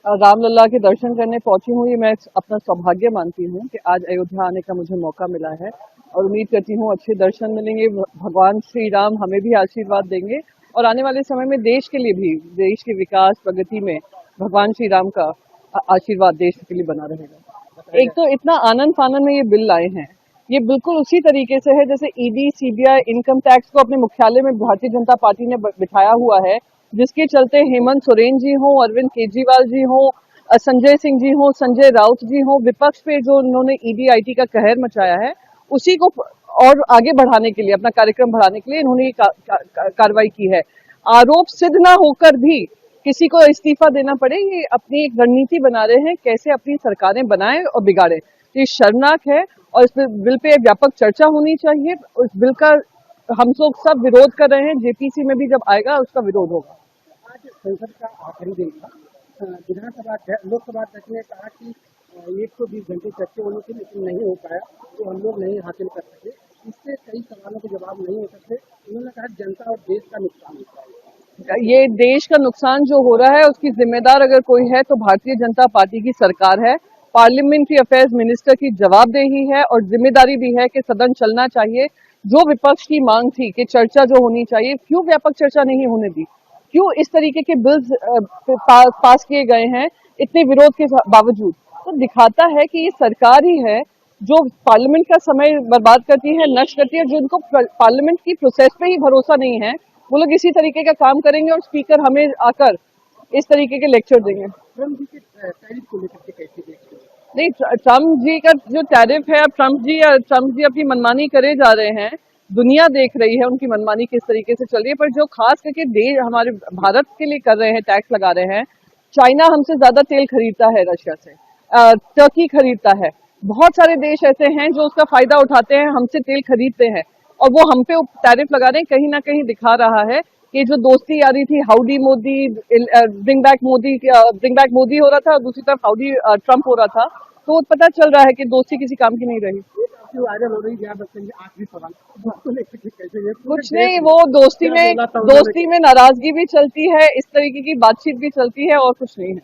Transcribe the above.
रामलला के दर्शन करने पहुंची हूँ। ये मैं अपना सौभाग्य मानती हूँ कि आज अयोध्या आने का मुझे मौका मिला है और उम्मीद करती हूँ अच्छे दर्शन मिलेंगे। भगवान श्री राम हमें भी आशीर्वाद देंगे और आने वाले समय में देश के लिए भी, देश के विकास प्रगति में भगवान श्री राम का आशीर्वाद देश के लिए बना रहेगा। एक तो इतना आनंद फानंद में ये बिल लाए हैं, ये बिल्कुल उसी तरीके से है जैसे ईडी, सीबीआई, इनकम टैक्स को अपने मुख्यालय में भारतीय जनता पार्टी ने बिठाया हुआ है, जिसके चलते हेमंत सोरेन जी हो, अरविंद केजरीवाल जी हो, संजय सिंह जी हो, संजय राउत जी हो, विपक्ष पे जो उन्होंने ईडी आईटी का कहर मचाया है, उसी को और आगे बढ़ाने के लिए, अपना कार्यक्रम बढ़ाने के लिए इन्होंने कार्रवाई की है। आरोप सिद्ध ना होकर भी किसी को इस्तीफा देना पड़े, ये अपनी एक रणनीति बना रहे हैं कैसे अपनी सरकारें बनाएं और बिगाड़े। ये शर्मनाक है और इस बिल पे व्यापक चर्चा होनी चाहिए। उस बिल का हम लोग सब विरोध कर रहे हैं, जेपीसी में भी जब आएगा उसका विरोध होगा। आज संसद का आखिरी दिन था। लोकसभा अध्यक्ष ने कहा कि 120 घंटे चर्चा होनी थी, लेकिन नहीं हो पाया, तो हम लोग नहीं हासिल कर सके। इससे कई सवालों के जवाब नहीं हो सकते। उन्होंने कहा जनता और देश का नुकसान होता है। ये देश का नुकसान जो हो रहा है उसकी जिम्मेदार अगर कोई है तो भारतीय जनता पार्टी की सरकार है। पार्लियामेंट्री अफेयर्स मिनिस्टर की जवाबदेही है और जिम्मेदारी भी है कि सदन चलना चाहिए। जो विपक्ष की मांग थी कि चर्चा जो होनी चाहिए, क्यों व्यापक चर्चा नहीं होने दी, क्यों इस तरीके के बिल्स पास किए गए हैं इतने विरोध के बावजूद, तो दिखाता है कि ये सरकार ही है जो पार्लियामेंट का समय बर्बाद करती है, नष्ट करती है। जिनको पार्लियामेंट की प्रोसेस पे ही भरोसा नहीं है, वो लोग इसी तरीके का काम करेंगे और स्पीकर हमें आकर इस तरीके के लेक्चर देंगे। ट्रम्प जी के टैरिफ को लेकर के कैसे देखते हैं? नहीं, ट्रम्प जी का जो टैरिफ है, ट्रम्प जी अपनी मनमानी करे जा रहे हैं। दुनिया देख रही है उनकी मनमानी किस तरीके से चल रही है, पर जो खास करके देश हमारे भारत के लिए कर रहे हैं, टैक्स लगा रहे हैं। चाइना हमसे ज्यादा तेल खरीदता है रशिया से, टर्की खरीदता है, बहुत सारे देश ऐसे हैं जो उसका फायदा उठाते हैं, हमसे तेल खरीदते हैं और वो हम पे टैरिफ लगा रहे हैं। कहीं ना कहीं दिखा रहा है कि जो दोस्ती आ रही थी, howdy Modi, bring back Modi हो रहा था, दूसरी तरफ हाउडी ट्रम्प हो रहा था, तो पता चल रहा है कि दोस्ती किसी काम की नहीं रही। वायरल हो रही है, आखिरी सवाल कैसे? कुछ नहीं, वो दोस्ती में नाराजगी भी चलती है, इस तरीके की बातचीत भी चलती है और कुछ नहीं है।